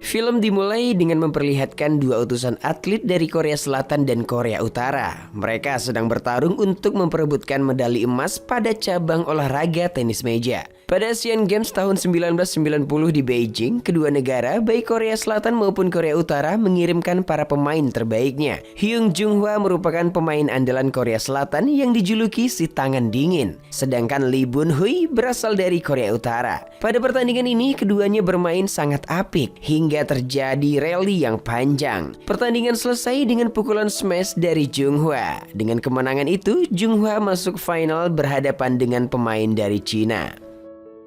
Film dimulai dengan memperlihatkan dua utusan atlet dari Korea Selatan dan Korea Utara. Mereka sedang bertarung untuk memperebutkan medali emas pada cabang olahraga tenis meja. Pada Asian Games tahun 1990 di Beijing, kedua negara, baik Korea Selatan maupun Korea Utara, mengirimkan para pemain terbaiknya. Hyun Jung-hwa merupakan pemain andalan Korea Selatan yang dijuluki si tangan dingin. Sedangkan Lee Bun-hui berasal dari Korea Utara. Pada pertandingan ini, keduanya bermain sangat apik hingga terjadi rally yang panjang. Pertandingan selesai dengan pukulan smash dari Jung-hwa. Dengan kemenangan itu, Jung-hwa masuk final berhadapan dengan pemain dari Cina.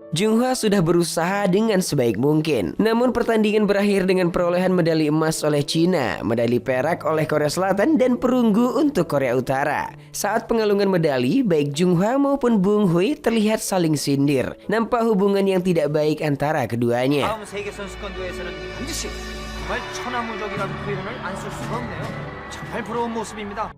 Jung-hwa sudah berusaha dengan sebaik mungkin. Namun pertandingan berakhir dengan perolehan medali emas oleh Cina, medali perak oleh Korea Selatan, dan perunggu untuk Korea Utara. Saat pengalungan medali, baik Jung-hwa maupun Bung-hui terlihat saling sindir. Nampak hubungan yang tidak baik antara keduanya. 다음 세계 선수권대회에서는 반드시 정말 천하무적이라는 표현을 안 쓸 수가 없네요. 정말 부러운 모습입니다.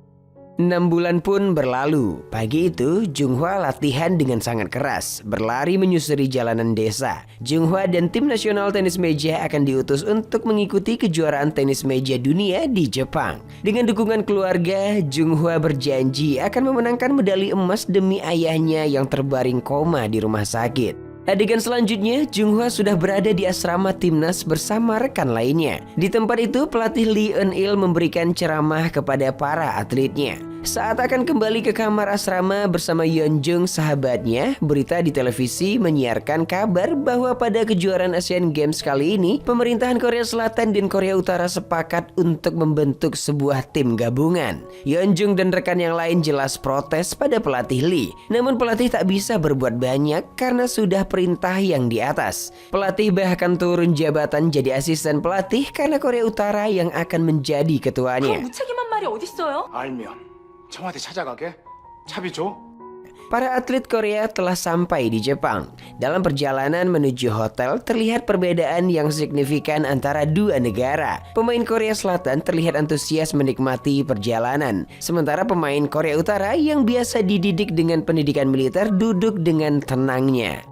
6 bulan pun berlalu. Pagi itu, Jung-hwa latihan dengan sangat keras, berlari menyusuri jalanan desa. Jung-hwa dan tim nasional tenis meja akan diutus untuk mengikuti kejuaraan tenis meja dunia di Jepang. Dengan dukungan keluarga, Jung-hwa berjanji akan memenangkan medali emas demi ayahnya yang terbaring koma di rumah sakit. Adegan selanjutnya, Jung-hwa sudah berada di asrama timnas bersama rekan lainnya. Di tempat itu, pelatih Lee Eun-il memberikan ceramah kepada para atletnya. Saat akan kembali ke kamar asrama bersama Yeonjung sahabatnya, berita di televisi menyiarkan kabar bahwa pada kejuaraan Asian Games kali ini, pemerintahan Korea Selatan dan Korea Utara sepakat untuk membentuk sebuah tim gabungan. Yeonjung dan rekan yang lain jelas protes pada pelatih Lee. Namun pelatih tak bisa berbuat banyak karena sudah perintah yang di atas. Pelatih bahkan turun jabatan jadi asisten pelatih karena Korea Utara yang akan menjadi ketuanya. 무책임한 말이 어딨어요? 알면 청와대 찾아가게? 차비 줘? Para atlet Korea telah sampai di Jepang. Dalam perjalanan menuju hotel, terlihat perbedaan yang signifikan antara dua negara. Pemain Korea Selatan terlihat antusias menikmati perjalanan, sementara pemain Korea Utara yang biasa dididik dengan pendidikan militer duduk dengan tenangnya.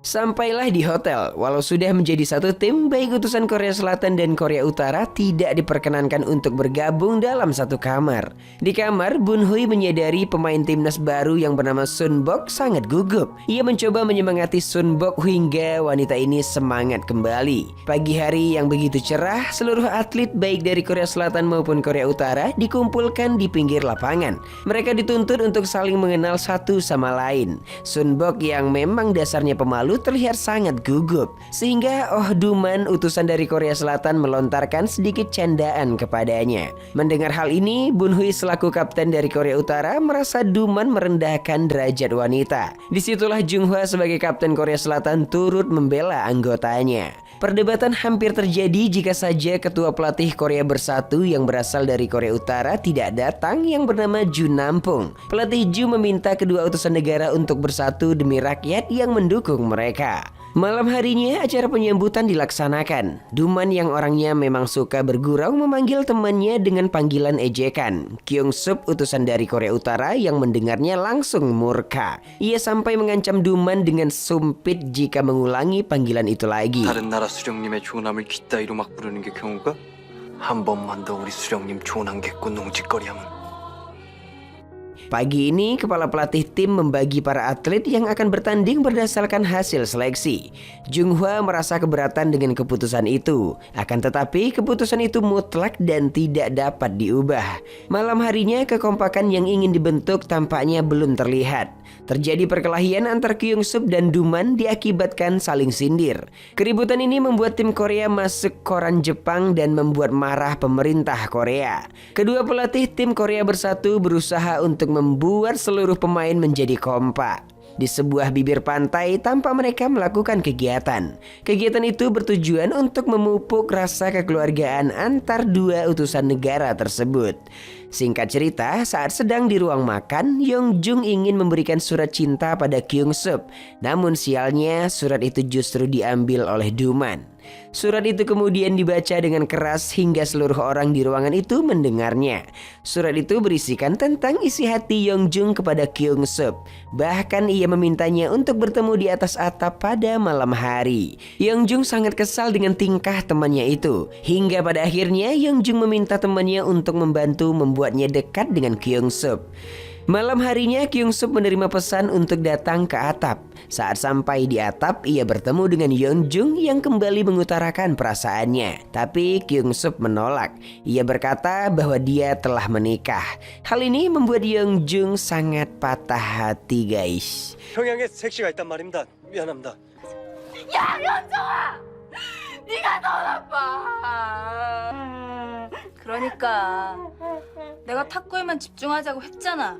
Sampailah di hotel. Walau sudah menjadi satu tim, baik utusan Korea Selatan dan Korea Utara tidak diperkenankan untuk bergabung dalam satu kamar. Di kamar, Bun-hui menyadari pemain timnas baru yang bernama Sun Bok sangat gugup. Ia mencoba menyemangati Sun Bok hingga wanita ini semangat kembali. Pagi hari yang begitu cerah, seluruh atlet baik dari Korea Selatan maupun Korea Utara dikumpulkan di pinggir lapangan. Mereka dituntut untuk saling mengenal satu sama lain. Sun Bok yang memang dasarnya pemalu terlihat sangat gugup, sehingga Oh Duman, utusan dari Korea Selatan, melontarkan sedikit candaan kepadanya. Mendengar hal ini, Bun-hui selaku kapten dari Korea Utara merasa Duman merendahkan derajat wanita. Disitulah Jung-hwa sebagai kapten Korea Selatan turut membela anggotanya. Perdebatan hampir terjadi jika saja ketua pelatih Korea Bersatu yang berasal dari Korea Utara tidak datang, yang bernama Ju Nampung. Pelatih Ju meminta kedua utusan negara untuk bersatu demi rakyat yang mendukung mereka. Malam harinya acara penyambutan dilaksanakan. Duman yang orangnya memang suka bergurau memanggil temannya dengan panggilan ejekan. Kyung Sup, utusan dari Korea Utara, yang mendengarnya langsung murka. Ia sampai mengancam Duman dengan sumpit jika mengulangi panggilan itu lagi. 다른 나라 수령님의 조남을 귓다이로 막 부르는 게 경우가? 한 번만 더 우리 수령님 조남 개꾼 농짓거리하면. Pagi ini, kepala pelatih tim membagi para atlet yang akan bertanding berdasarkan hasil seleksi. Jung-hwa merasa keberatan dengan keputusan itu. Akan tetapi, keputusan itu mutlak dan tidak dapat diubah. Malam harinya, kekompakan yang ingin dibentuk tampaknya belum terlihat. Terjadi perkelahian antar Kyung Sup dan Duman diakibatkan saling sindir. Keributan ini membuat tim Korea masuk koran Jepang dan membuat marah pemerintah Korea. Kedua pelatih tim Korea Bersatu berusaha untuk membuat seluruh pemain menjadi kompak. Di sebuah bibir pantai tanpa mereka melakukan kegiatan. Kegiatan itu bertujuan untuk memupuk rasa kekeluargaan antar dua utusan negara tersebut. Singkat cerita, saat sedang di ruang makan, Yeonjung ingin memberikan surat cinta pada Kyung Sup. Namun sialnya, surat itu justru diambil oleh Duman. Surat itu kemudian dibaca dengan keras hingga seluruh orang di ruangan itu mendengarnya. Surat itu berisikan tentang isi hati Yeongjung kepada Kyung Sup. Bahkan ia memintanya untuk bertemu di atas atap pada malam hari. Yeongjung sangat kesal dengan tingkah temannya itu. Hingga pada akhirnya Yeongjung meminta temannya untuk membantu membuatnya dekat dengan Kyung Sup. Malam harinya Kyung Sup menerima pesan untuk datang ke atap. Saat sampai di atap, ia bertemu dengan Yeongjung yang kembali mengutarakan perasaannya. Tapi Kyung Sup menolak. Ia berkata bahwa dia telah menikah. Hal ini membuat Yeongjung sangat patah hati, guys. 평양에 섹시가 있단 말입니다. 미안합니다. 야, 연정아! 네가 더 나빠! 그러니까 내가 탁구에만 집중하자고 했잖아.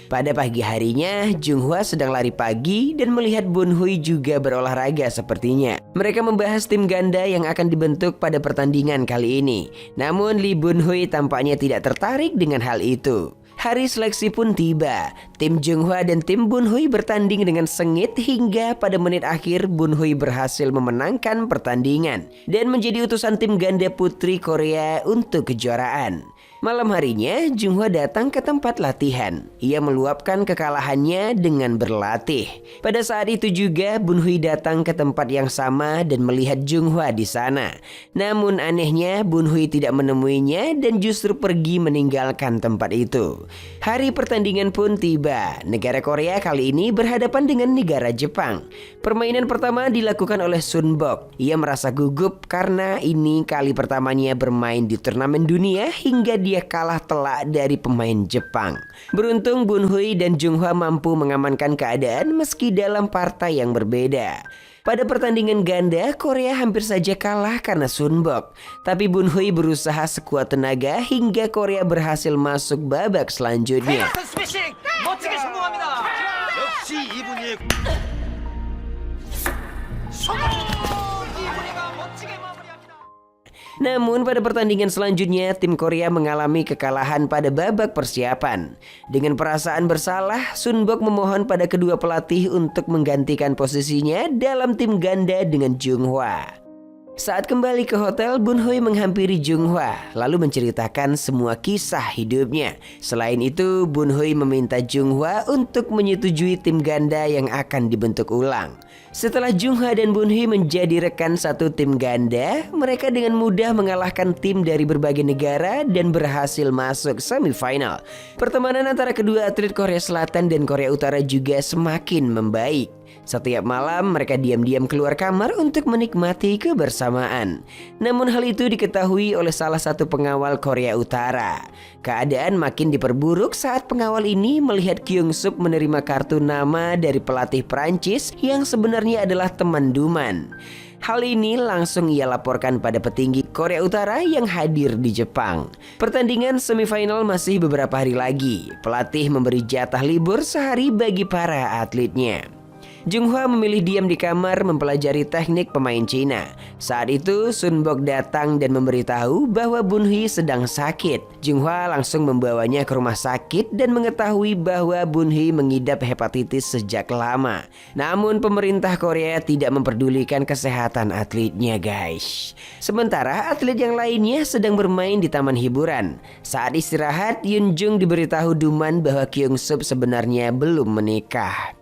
Pada pagi harinya, Junghwa sedang lari pagi dan melihat Bunhui juga berolahraga sepertinya. Mereka membahas tim ganda yang akan dibentuk pada pertandingan kali ini. Namun Lee Bunhui tampaknya tidak tertarik dengan hal itu. Hari seleksi pun tiba. Tim Junghwa dan tim Bunhui bertanding dengan sengit hingga pada menit akhir Bunhui berhasil memenangkan pertandingan dan menjadi utusan tim ganda putri Korea untuk kejuaraan. Malam harinya, Junghwa datang ke tempat latihan. Ia meluapkan kekalahannya dengan berlatih. Pada saat itu juga, Bunhui datang ke tempat yang sama dan melihat Junghwa di sana. Namun anehnya, Bunhui tidak menemuinya dan justru pergi meninggalkan tempat itu. Hari pertandingan pun tiba. Negara Korea kali ini berhadapan dengan negara Jepang. Permainan pertama dilakukan oleh Sun Bok. Ia merasa gugup karena ini kali pertamanya bermain di turnamen dunia hingga dia kalah telak dari pemain Jepang. Beruntung Bunhui dan Junghwa mampu mengamankan keadaan meski dalam partai yang berbeda. Pada pertandingan ganda, Korea hampir saja kalah karena Sun Bok. Tapi Bunhui berusaha sekuat tenaga hingga Korea berhasil masuk babak selanjutnya. 스매싱 멋지게 성공합니다. 역시 이분이 성공! 이분이가 멋지게 마무리합니다. Namun pada pertandingan selanjutnya tim Korea mengalami kekalahan pada babak persiapan. Dengan perasaan bersalah, Sun Bok memohon pada kedua pelatih untuk menggantikan posisinya dalam tim ganda dengan Junghwa. Saat kembali ke hotel, Bunhui menghampiri Junghwa lalu menceritakan semua kisah hidupnya. Selain itu, Bunhui meminta Junghwa untuk menyetujui tim ganda yang akan dibentuk ulang. Setelah Junghwa dan Bunhui menjadi rekan satu tim ganda, mereka dengan mudah mengalahkan tim dari berbagai negara dan berhasil masuk semifinal. Pertemanan antara kedua atlet Korea Selatan dan Korea Utara juga semakin membaik. Setiap malam mereka diam-diam keluar kamar untuk menikmati kebersamaan. Namun hal itu diketahui oleh salah satu pengawal Korea Utara. Keadaan makin diperburuk saat pengawal ini melihat Kyung Sup menerima kartu nama dari pelatih Prancis yang sebenarnya adalah teman Duman. Hal ini langsung ia laporkan pada petinggi Korea Utara yang hadir di Jepang. Pertandingan semifinal masih beberapa hari lagi. Pelatih memberi jatah libur sehari bagi para atletnya. Junghwa memilih diam di kamar mempelajari teknik pemain Cina. Saat itu Sun Bok datang dan memberitahu bahwa Bunhui sedang sakit. Junghwa langsung membawanya ke rumah sakit dan mengetahui bahwa Bunhui mengidap hepatitis sejak lama. Namun pemerintah Korea tidak memperdulikan kesehatan atletnya, guys. Sementara atlet yang lainnya sedang bermain di taman hiburan. Saat istirahat, Yoon Jung diberitahu Duman bahwa Kyung Sup sebenarnya belum menikah.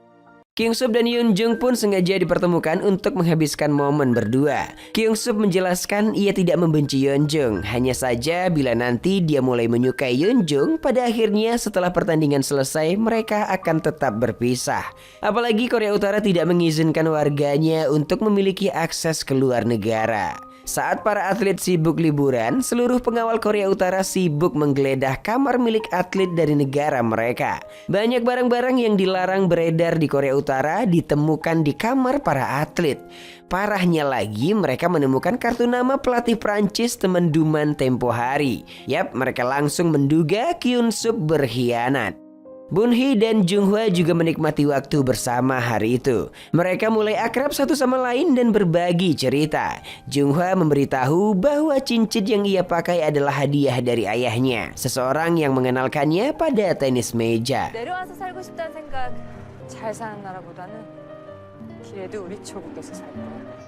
Kyung Sup dan Yoon Jung pun sengaja dipertemukan untuk menghabiskan momen berdua. Kyung Sup menjelaskan ia tidak membenci Yoon Jung, hanya saja bila nanti dia mulai menyukai Yoon Jung, pada akhirnya setelah pertandingan selesai mereka akan tetap berpisah. Apalagi Korea Utara tidak mengizinkan warganya untuk memiliki akses ke luar negara. Saat para atlet sibuk liburan, seluruh pengawal Korea Utara sibuk menggeledah kamar milik atlet dari negara mereka. Banyak barang-barang yang dilarang beredar di Korea Utara ditemukan di kamar para atlet. Parahnya lagi, mereka menemukan kartu nama pelatih Prancis teman Duman tempo hari. Yap, mereka langsung menduga Kyung Sup berkhianat. Bunhui dan Junghwa juga menikmati waktu bersama hari itu. Mereka mulai akrab satu sama lain dan berbagi cerita. Junghwa memberitahu bahwa cincin yang ia pakai adalah hadiah dari ayahnya, seseorang yang mengenalkannya pada tenis meja. 내려와서 살고 싶다는 생각, 잘 사는 나라보다는 그래도 우리 조국에서 살 거야.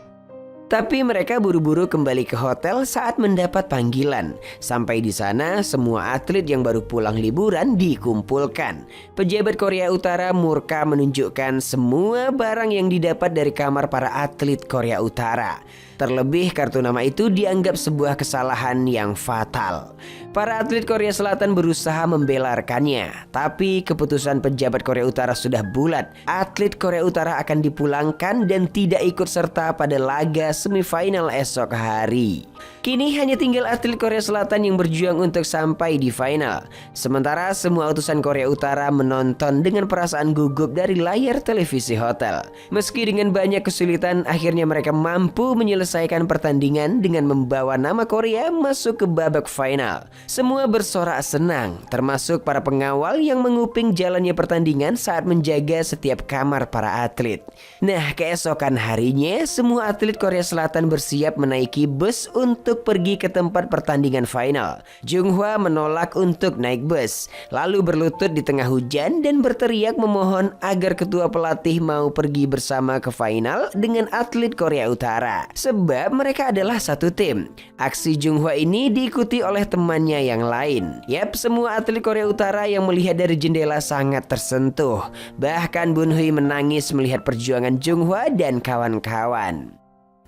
Tapi mereka buru-buru kembali ke hotel saat mendapat panggilan. Sampai di sana, semua atlet yang baru pulang liburan dikumpulkan. Pejabat Korea Utara murka menunjukkan semua barang yang didapat dari kamar para atlet Korea Utara. Terlebih kartu nama itu dianggap sebuah kesalahan yang fatal. Para atlet Korea Selatan berusaha membela rekannya, tapi keputusan pejabat Korea Utara sudah bulat. Atlet Korea Utara akan dipulangkan dan tidak ikut serta pada laga semifinal esok hari. Kini hanya tinggal atlet Korea Selatan yang berjuang untuk sampai di final. Sementara semua utusan Korea Utara menonton dengan perasaan gugup dari layar televisi hotel. Meski dengan banyak kesulitan, akhirnya mereka mampu menyelesaikan pertandingan dengan membawa nama Korea masuk ke babak final. Semua bersorak senang, termasuk para pengawal yang menguping jalannya pertandingan saat menjaga setiap kamar para atlet. Nah, keesokan harinya, semua atlet Korea Selatan bersiap menaiki bus untuk pergi ke tempat pertandingan final. Junghwa menolak untuk naik bus, lalu berlutut di tengah hujan dan berteriak memohon agar ketua pelatih mau pergi bersama ke final dengan atlet Korea Utara. Sebab mereka adalah satu tim. Aksi Junghwa ini diikuti oleh temannya yang lain. Yap, semua atlet Korea Utara yang melihat dari jendela sangat tersentuh. Bahkan Bun Hui menangis melihat perjuangan Junghwa dan kawan-kawan.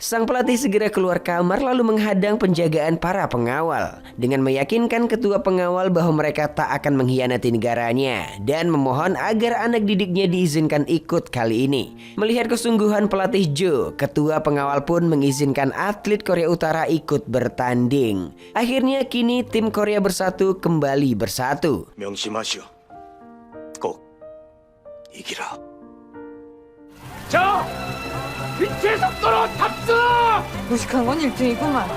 Sang pelatih segera keluar kamar lalu menghadang penjagaan para pengawal dengan meyakinkan ketua pengawal bahwa mereka tak akan mengkhianati negaranya dan memohon agar anak didiknya diizinkan ikut kali ini. Melihat kesungguhan pelatih Jo, ketua pengawal pun mengizinkan atlet Korea Utara ikut bertanding. Akhirnya kini tim Korea Bersatu kembali bersatu. 명심하시오. 꼭 이기라. 자, 빛의 속도로 탑승! 무식한 건 1등이구만.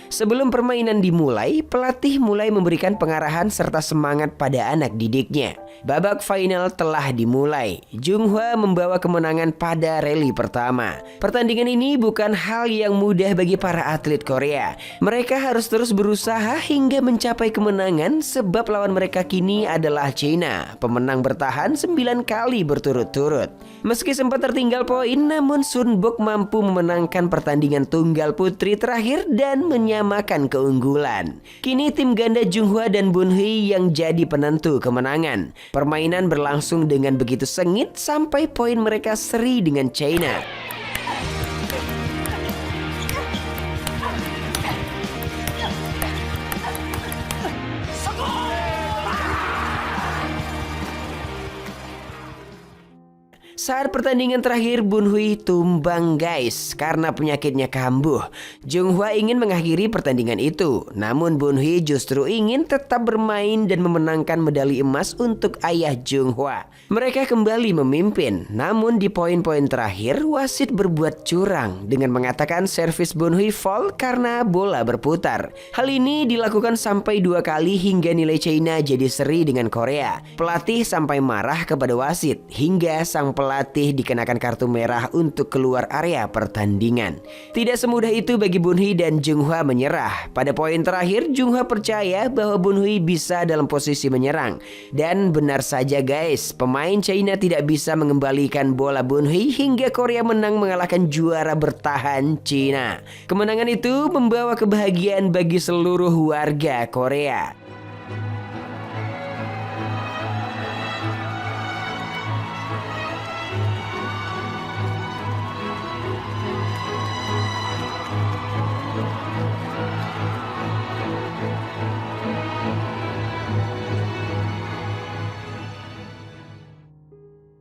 Sebelum permainan dimulai, pelatih mulai memberikan pengarahan serta semangat pada anak didiknya. Babak final telah dimulai. Junghwa membawa kemenangan pada rally pertama. Pertandingan ini bukan hal yang mudah bagi para atlet Korea. Mereka harus terus berusaha hingga mencapai kemenangan sebab lawan mereka kini adalah China, pemenang bertahan 9 kali berturut-turut. Meski sempat tertinggal poin, namun Sun Bok mampu memenangkan pertandingan tunggal putri terakhir dan menyamakan keunggulan. Kini tim ganda Junghwa dan Bun Hui yang jadi penentu kemenangan. Permainan berlangsung dengan begitu sengit sampai poin mereka seri dengan China. Saat pertandingan terakhir, Bun Hui tumbang guys karena penyakitnya kambuh. Junghwa ingin mengakhiri pertandingan itu, namun Bun Hui justru ingin tetap bermain dan memenangkan medali emas untuk ayah Junghwa. Mereka kembali memimpin, namun di poin-poin terakhir wasit berbuat curang dengan mengatakan servis Bun Hui foul karena bola berputar. Hal ini dilakukan sampai 2 kali hingga nilai China jadi seri dengan Korea. Pelatih sampai marah kepada wasit hingga sang pelatih dikenakan kartu merah untuk keluar area pertandingan. Tidak semudah itu bagi Bun Hui dan Junghwa menyerah. Pada poin terakhir, Junghwa percaya bahwa Bun Hui bisa dalam posisi menyerang. Dan benar saja guys, pemain China tidak bisa mengembalikan bola Bun Hui hingga Korea menang mengalahkan juara bertahan China. Kemenangan itu membawa kebahagiaan bagi seluruh warga Korea.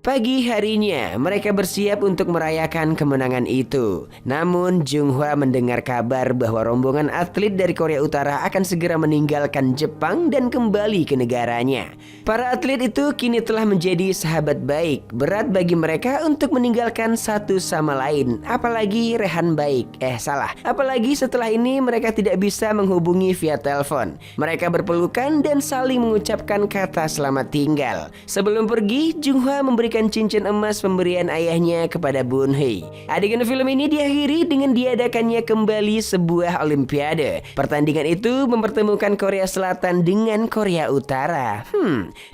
Pagi harinya, mereka bersiap untuk merayakan kemenangan itu. Namun, Junghwa mendengar kabar bahwa rombongan atlet dari Korea Utara akan segera meninggalkan Jepang dan kembali ke negaranya. Para atlet itu kini telah menjadi sahabat baik. Berat bagi mereka untuk meninggalkan satu sama lain. Apalagi rehan baik. Apalagi setelah ini mereka tidak bisa menghubungi via telepon. Mereka berpelukan dan saling mengucapkan kata selamat tinggal. Sebelum pergi, Junghwa memberikan dengan cincin emas pemberian ayahnya kepada Boon Hee. Adegan film ini diakhiri dengan diadakannya kembali sebuah olimpiade. Pertandingan itu mempertemukan Korea Selatan dengan Korea Utara.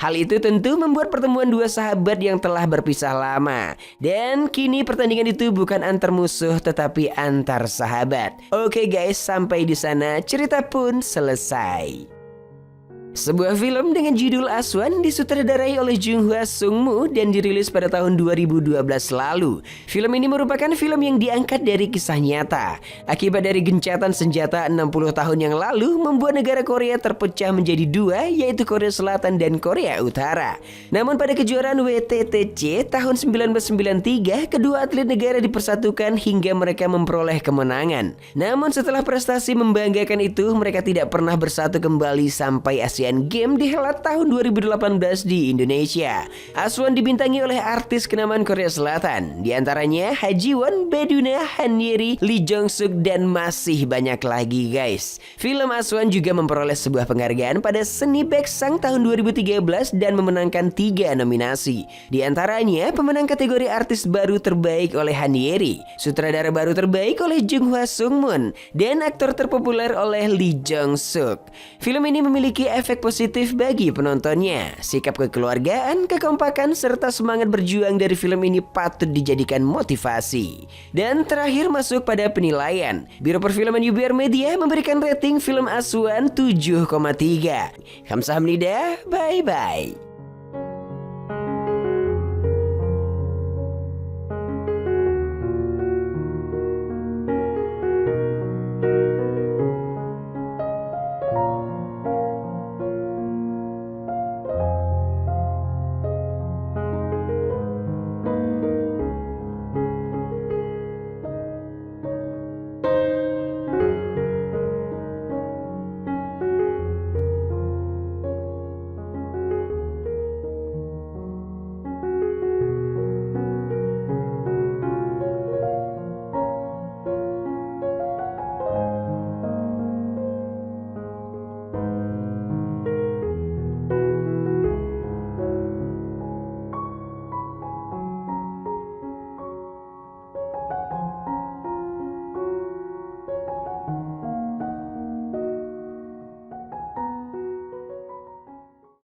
Hal itu tentu membuat pertemuan dua sahabat yang telah berpisah lama. Dan kini pertandingan itu bukan antar musuh tetapi antar sahabat. Oke guys, sampai di sana cerita pun selesai. Sebuah film dengan judul Aswan disutradarai oleh Jung Hwa Sung Moo dan dirilis pada tahun 2012 lalu. Film ini merupakan film yang diangkat dari kisah nyata. Akibat dari gencatan senjata 60 tahun yang lalu membuat negara Korea terpecah menjadi dua, yaitu Korea Selatan dan Korea Utara. Namun pada kejuaraan WTTC tahun 1993, kedua atlet negara dipersatukan hingga mereka memperoleh kemenangan. Namun setelah prestasi membanggakan itu, mereka tidak pernah bersatu kembali sampai Asian Game dihelat tahun 2018 di Indonesia. Aswan dibintangi oleh artis kenamaan Korea Selatan, di antaranya Ha Ji Won, Bae Doona, Han Ye-ri, Lee Jong Suk, dan masih banyak lagi guys. Film Aswan juga memperoleh sebuah penghargaan pada Seni Baeksang tahun 2013 dan memenangkan 3 nominasi. Di antaranya pemenang kategori artis baru terbaik oleh Han Ye-ri, sutradara baru terbaik oleh Jung Hwa Sung Moon, dan aktor terpopuler oleh Lee Jong Suk. Film ini memiliki efek positif bagi penontonnya. Sikap kekeluargaan, kekompakan, serta semangat berjuang dari film ini patut dijadikan motivasi. Dan terakhir masuk pada penilaian. Biro Perfilman UBR Media memberikan rating film Aswan 7,3. Kamsahamnida, bye-bye.